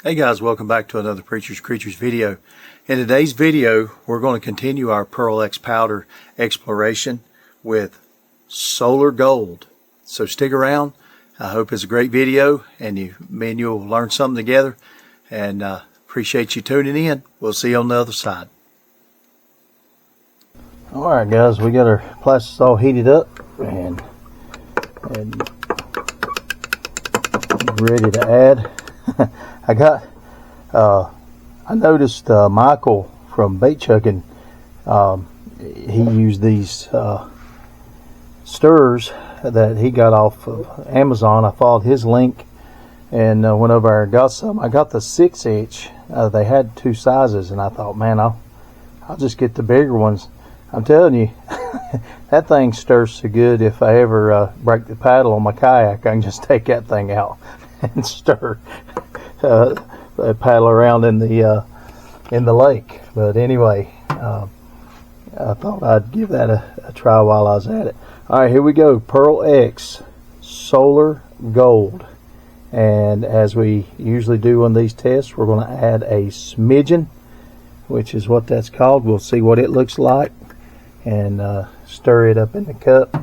Hey guys, welcome back to another Preachers Creatures video. In today's video, we're going to continue our Pearl X powder exploration with solar gold. So stick around. I hope it's a great video and me and you will learn something together. And appreciate you tuning in. We'll see you on the other side. Alright guys, we got our plastics all heated up and ready to add. I noticed Michael from Bait Chucking, he used these stirrers that he got off of Amazon. I followed his link and went over there and got some. I got the 6-inch. They had two sizes, and I thought, man, I'll just get the bigger ones. I'm telling you, that thing stirs so good. If I ever break the paddle on my kayak, I can just take that thing out and stir. Paddle around in the lake. But anyway, I thought I'd give that a try while I was at it. Alright, here we go. Pearl X Solar Gold. And as we usually do on these tests, we're going to add a smidgen, which is what that's called. We'll see what it looks like and stir it up in the cup.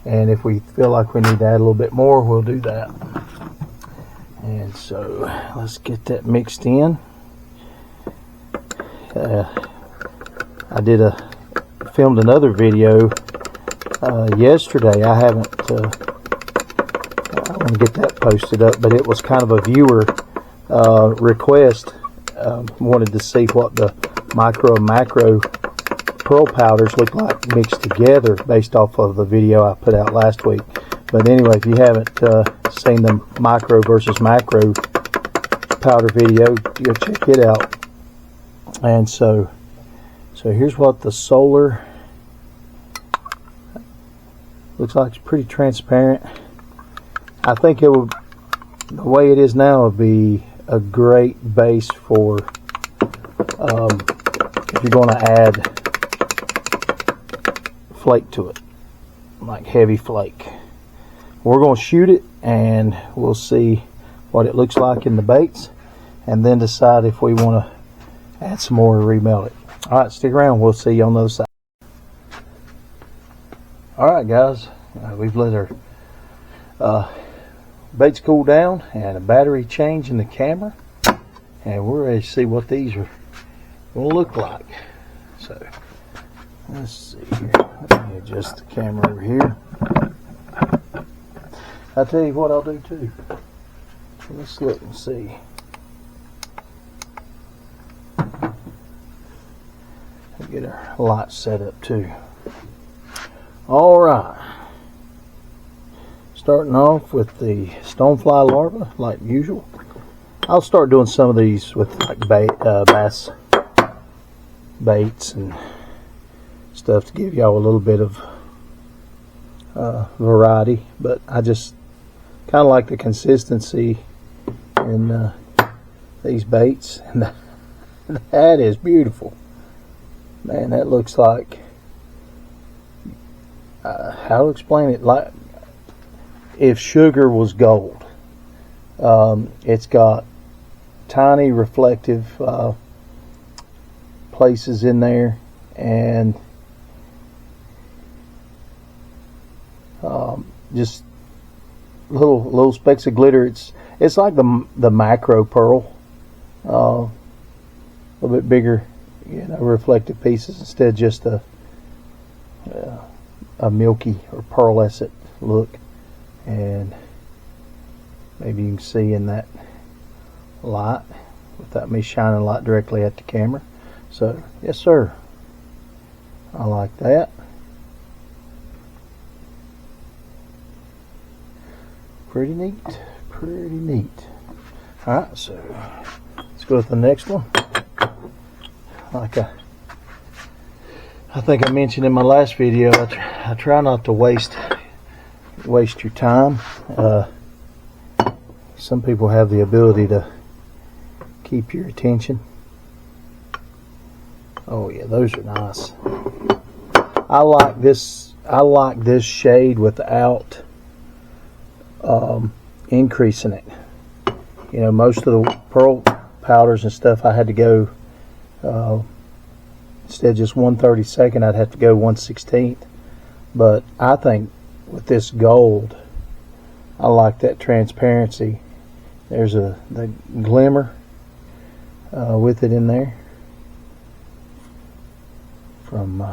And if we feel like we need to add a little bit more, we'll do that. And so let's get that mixed in. I filmed another video yesterday. I want to get that posted up, but it was kind of a viewer request. Wanted to see what the micro and macro pearl powders look like mixed together based off of the video I put out last week. But anyway, if you haven't seen the micro versus macro powder video, go check it out. And so here's what the solar looks like. It's pretty transparent. I think it would, the way it is now, would be a great base for if you're going to add flake to it, like heavy flake. We're going to shoot it and we'll see what it looks like in the baits and then decide if we want to add some more and remelt it. Alright, stick around. We'll see you on the other side. Alright guys, we've let our baits cool down and a battery change in the camera, and we're ready to see what these are going to look like. So let's see here. Let me adjust the camera over here. I'll tell you what I'll do too. Let's look and see. I'll get our light set up too. Alright. Starting off with the stonefly larva like usual. I'll start doing some of these with like bass baits and stuff to give y'all a little bit of variety, but I just kind of like the consistency in these baits, and that is beautiful, man. That looks like how to explain it, like if sugar was gold. It's got tiny reflective places in there, and just little specks of glitter. It's like the macro pearl, a little bit bigger, reflective pieces instead of just a milky or pearlescent look. And maybe you can see in that light without me shining light directly at the camera. So yes sir, I like that. Pretty neat, pretty neat. Alright, so let's go with the next one. Like I think I mentioned in my last video, I try not to waste your time. Some people have the ability to keep your attention. Oh yeah, those are nice. I like this shade without increasing it. You know, most of the pearl powders and stuff, I had to go instead of just 1/32, I'd have to go 1/16. But I think with this gold, I like that transparency. There's the glimmer with it in there from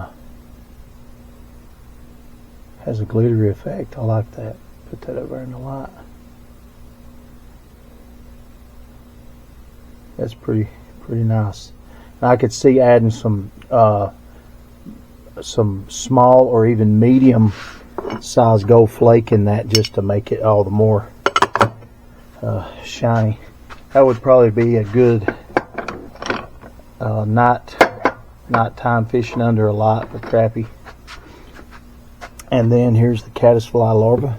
has a glittery effect. I like that. Put that over in the light. That's pretty nice. I could see adding some small or even medium size gold flake in that just to make it all the more shiny. That would probably be a good nighttime fishing under a light for crappie. And then here's the caddisfly larva.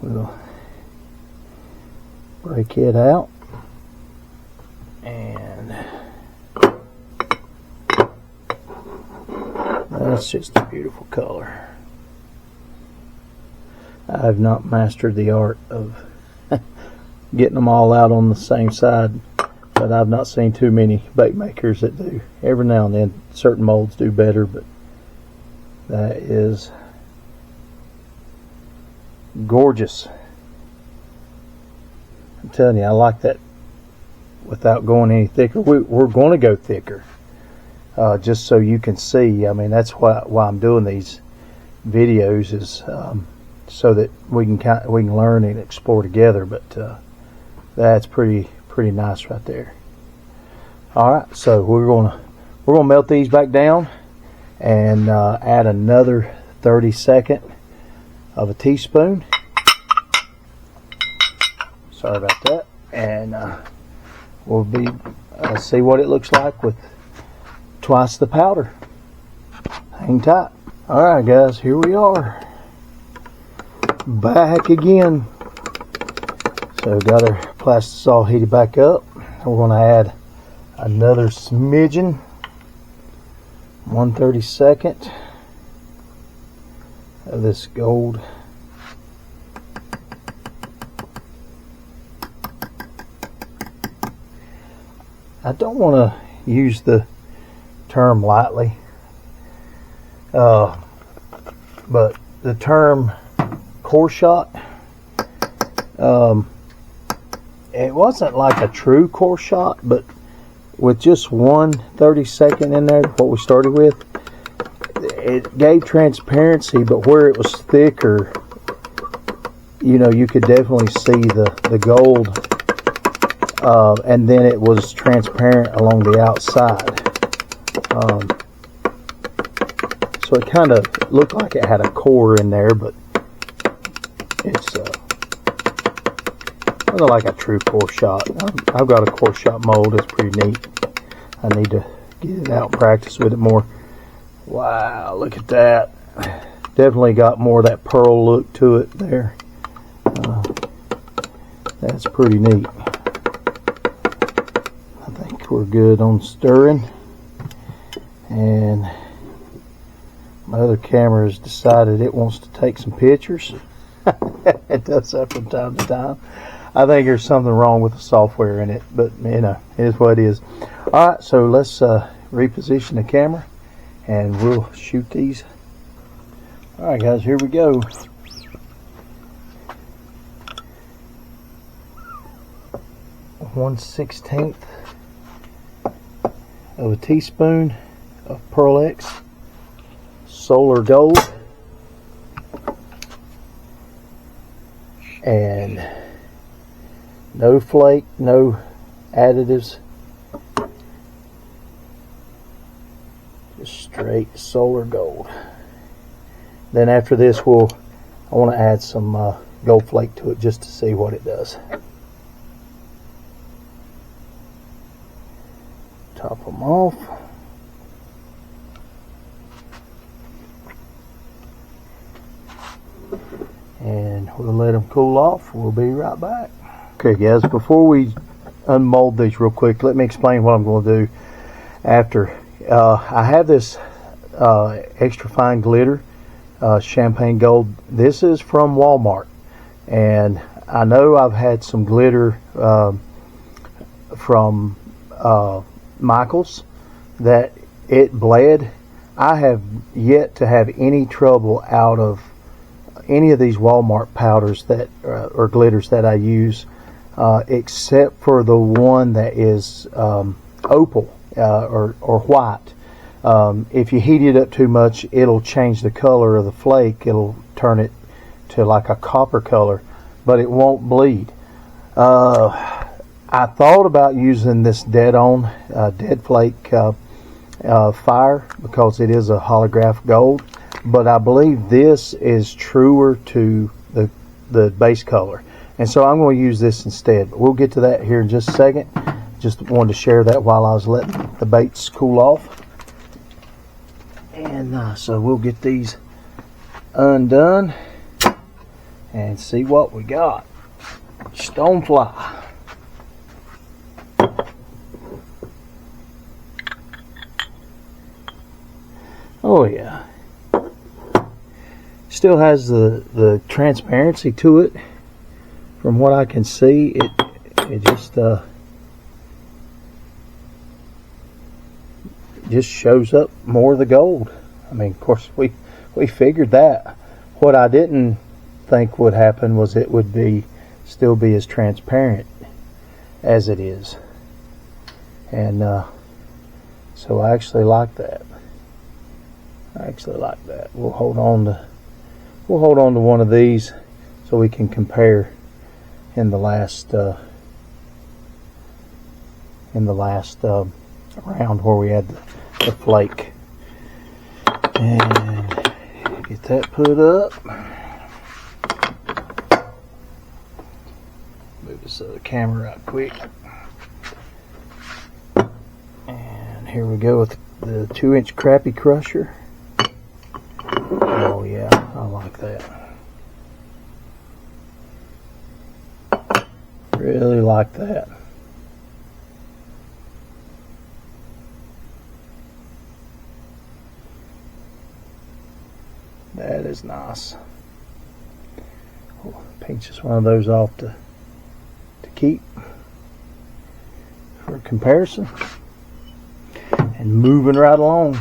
We'll break it out. And that's just a beautiful color. I have not mastered the art of getting them all out on the same side, but I've not seen too many bait makers that do. Every now and then certain molds do better, but that is gorgeous. I'm telling you, I like that without going any thicker. We're going to go thicker just so you can see. I mean, that's why I'm doing these videos, is so that we can learn and explore together. But that's pretty nice right there. All right, so we're gonna melt these back down and add another 32nd of a teaspoon. Sorry about that. And we'll be see what it looks like with twice the powder. Hang tight. All right, guys, here we are, back again. So got our plastisol heated back up. We're going to add another smidgen, 1/32 of this gold. I don't want to use the term lightly, but the term core shot, it wasn't like a true core shot, but with just 1/32 in there, what we started with, it gave transparency, but where it was thicker, you know, you could definitely see the gold, and then it was transparent along the outside. So it kind of looked like it had a core in there, but it's wasn't like a true core shot. I've got a core shot mold. It's pretty neat. I need to get it out and practice with it more. Wow, look at that. Definitely got more of that pearl look to it there. That's pretty neat. I think we're good on stirring. And my other camera has decided it wants to take some pictures. It does that from time to time. I think there's something wrong with the software in it, but you know, it is what it is. Alright, so let's reposition the camera and we'll shoot these. Alright guys, here we go. One 1/16 of a teaspoon of Pearl X Solar Gold, and no flake, no additives, just straight Solar Gold. Then after this, I want to add some gold flake to it just to see what it does. Top them off. And we'll let them cool off. We'll be right back. Okay guys, before we unmold these real quick, let me explain what I'm going to do after. I have this extra fine glitter, champagne gold. This is from Walmart, and I know I've had some glitter from Michaels that it bled. I have yet to have any trouble out of any of these Walmart powders that or glitters that I use, except for the one that is opal or white. If you heat it up too much, it'll change the color of the flake. It'll turn it to like a copper color, but it won't bleed. I thought about using this dead flake fire, because it is a holograph gold, but I believe this is truer to the base color, and so I'm going to use this instead. But we'll get to that here in just a second. Just wanted to share that while I was letting the baits cool off. And so we'll get these undone and see what we got. Stonefly. Oh yeah, still has the transparency to it. From what I can see, it just shows up more of the gold. I mean, of course we figured that. What I didn't think would happen was it would still be as transparent as it is, and so I actually like that. We'll hold on to one of these so we can compare in the last round where we had the flake. And get that put up. Move this other camera out quick. And here we go with the 2-inch crappie crusher. Oh yeah, I like that. Really like that. That is nice. Oh, pinch just one of those off to keep for comparison. And moving right along.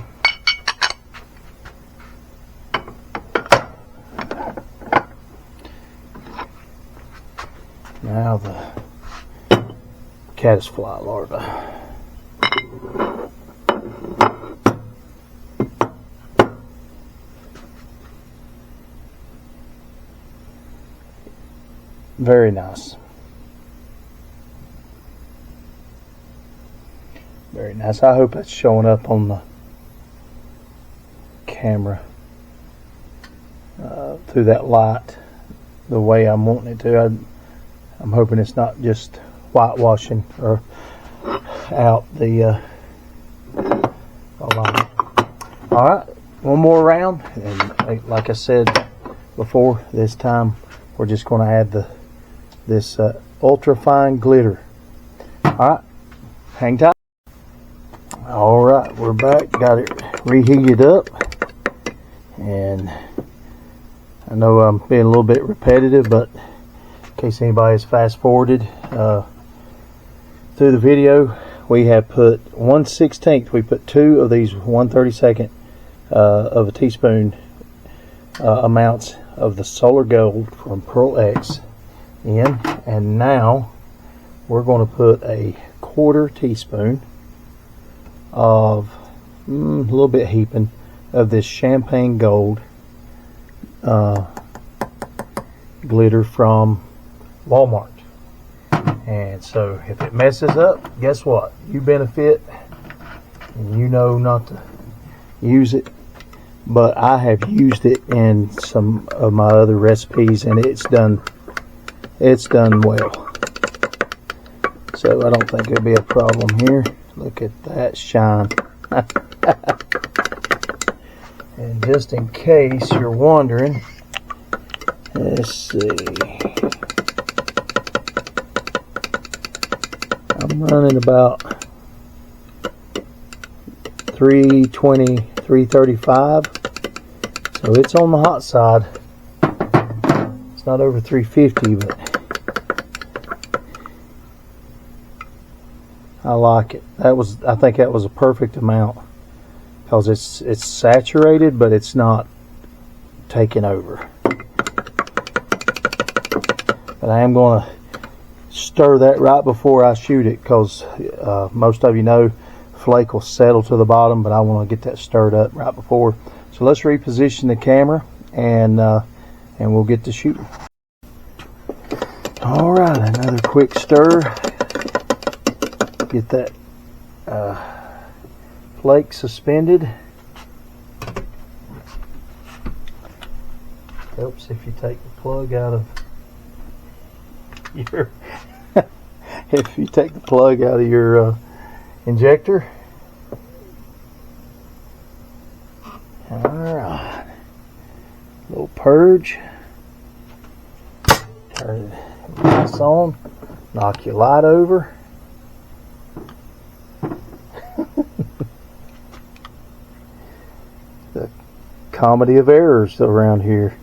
Now the caddisfly larva. Very nice. Very nice. I hope that's showing up on the camera through that light the way I'm wanting it to. I'm hoping it's not just whitewashing or out the light. Alright, one more round, and like I said before, this time we're just going to add this ultra fine glitter. Alright, hang tight. Alright, we're back, got it reheated up, and I know I'm being a little bit repetitive, but in case anybody has fast forwarded through the video, we have put 1/16. We put 2 of these 1/32 of a teaspoon amounts of the Solar Gold from Pearl X in, and now we're going to put a 1/4 teaspoon of a little bit heaping of this champagne gold glitter from Walmart. And so if it messes up, guess what? You benefit, and you know not to use it. But I have used it in some of my other recipes, and it's done well. So I don't think it'll be a problem here. Look at that shine. And just in case you're wondering, let's see. I'm running about 320, 335. So it's on the hot side. It's not over 350, but I like it. I think that was a perfect amount, because it's saturated, but it's not taking over. But I am going to stir that right before I shoot it, because most of you know flake will settle to the bottom, but I want to get that stirred up right before. So let's reposition the camera, and we'll get to shooting. All right, another quick stir. Get that flake suspended. Helps if you take the plug out of your if you take the plug out of your injector. All right, little purge. Turn this on. Knock your light over. The comedy of errors around here.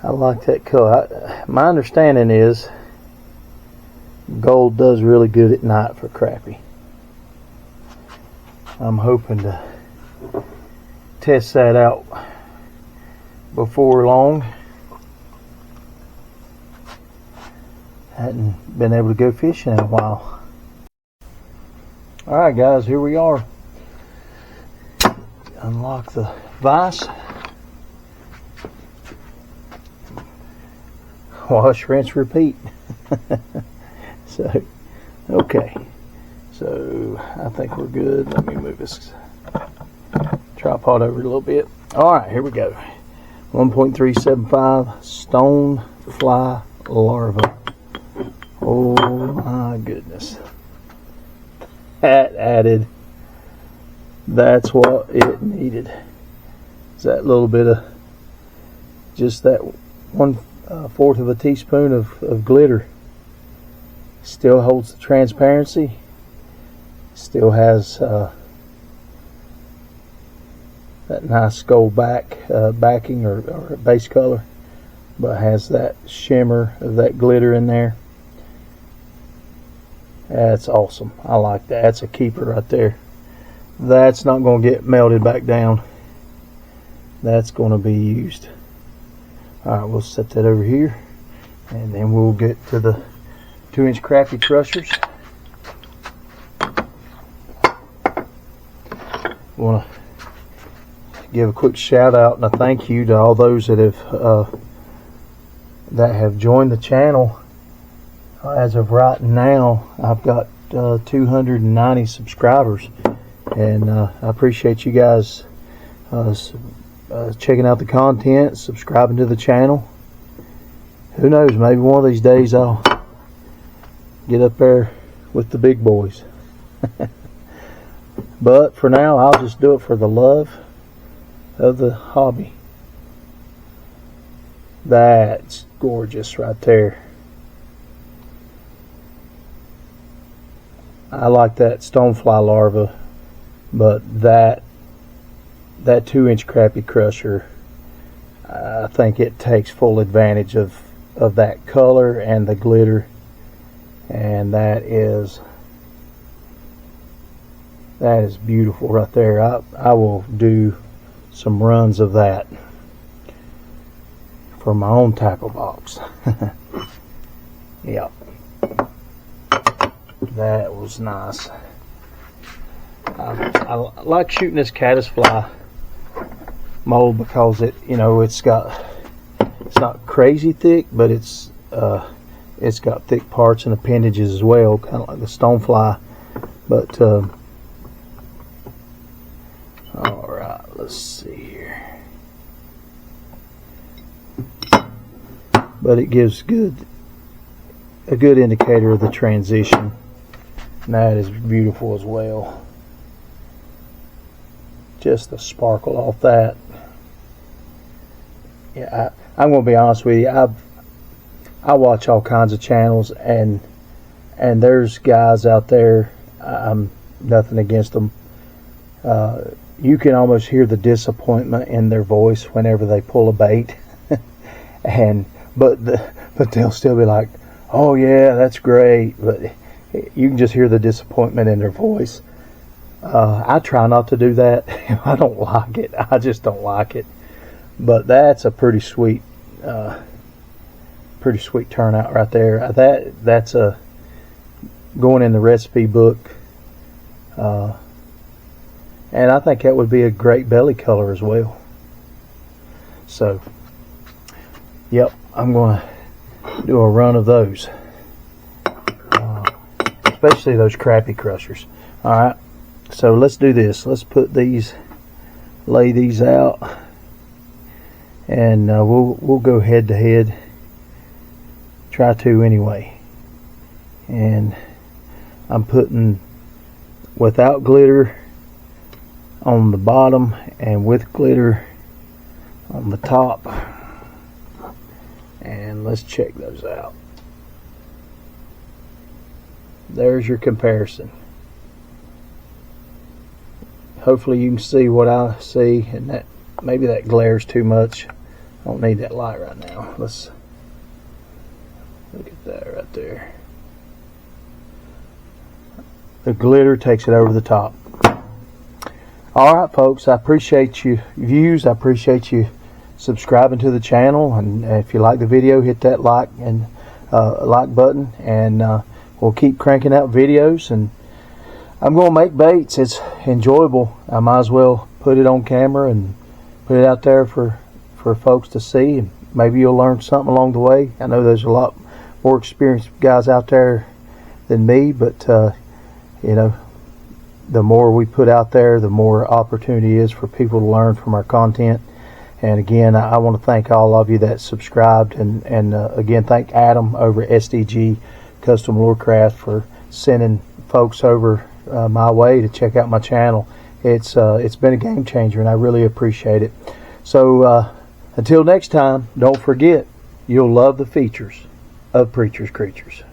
I like that color. My understanding is gold does really good at night for crappie. I'm hoping to test that out before long. Hadn't been able to go fishing in a while. Alright guys, here we are. Unlock the vise. Wash, rinse, repeat. So, okay. So, I think we're good. Let me move this tripod over a little bit. Alright, here we go. 1.375 stonefly larva. Oh my goodness. That added. That's what it needed. Is that little bit of just that 1/4 of a teaspoon of glitter. Still holds the transparency. Still has that nice gold backing or base color, but has that shimmer of that glitter in there. That's awesome. I like that. That's a keeper right there. That's not going to get melted back down. That's going to be used. Alright, we'll set that over here, and then we'll get to the 2-inch crappie crushers. I want to give a quick shout out and a thank you to all those that have joined the channel. As of right now, I've got 290 subscribers, and I appreciate you guys checking out the content, subscribing to the channel. Who knows, maybe one of these days I'll get up there with the big boys. But for now, I'll just do it for the love of the hobby. That's gorgeous right there. I like that stonefly larva, but that 2-inch crappie crusher, I think it takes full advantage of that color and the glitter, and that is beautiful right there. I will do some runs of that for my own tackle box. Yep, that was nice. I like shooting this caddisfly mold because it's not crazy thick, but it's got thick parts and appendages as well, kind of like the stonefly. But all right, let's see here. But it gives a good indicator of the transition, and that is beautiful as well. Just the sparkle off that. Yeah, I'm going to be honest with you. I watch all kinds of channels, and there's guys out there. I'm nothing against them, you can almost hear the disappointment in their voice whenever they pull a bait. But they'll still be like, oh yeah, that's great, but you can just hear the disappointment in their voice. I try not to do that. I don't like it. I just don't like it. But that's a pretty sweet turnout right there. That's a going in the recipe book, and I think that would be a great belly color as well. So, yep, I'm going to do a run of those, especially those crappie crushers. All right, so let's do this. Let's lay these out, and we'll go head to head. Try to anyway. And I'm putting without glitter on the bottom and with glitter on the top. And let's check those out. There's your comparison. Hopefully you can see what I see, and that maybe that glares too much. I don't need that light right now. Let's look at that right there. The glitter takes it over the top. Alright folks, I appreciate you views. I appreciate you subscribing to the channel, and if you like the video, hit that like button, and we'll keep cranking out videos. And I'm going to make baits. It's enjoyable. I might as well put it on camera and put it out there for folks to see, and maybe you'll learn something along the way. I know there's a lot more experienced guys out there than me, but you know, the more we put out there, the more opportunity is for people to learn from our content. And again, I want to thank all of you that subscribed, and again, thank Adam over at SDG Custom Lurecraft for sending folks over my way to check out my channel. It's been a game changer, and I really appreciate it. So until next time, don't forget, you'll love the features of Preacher's Creatures.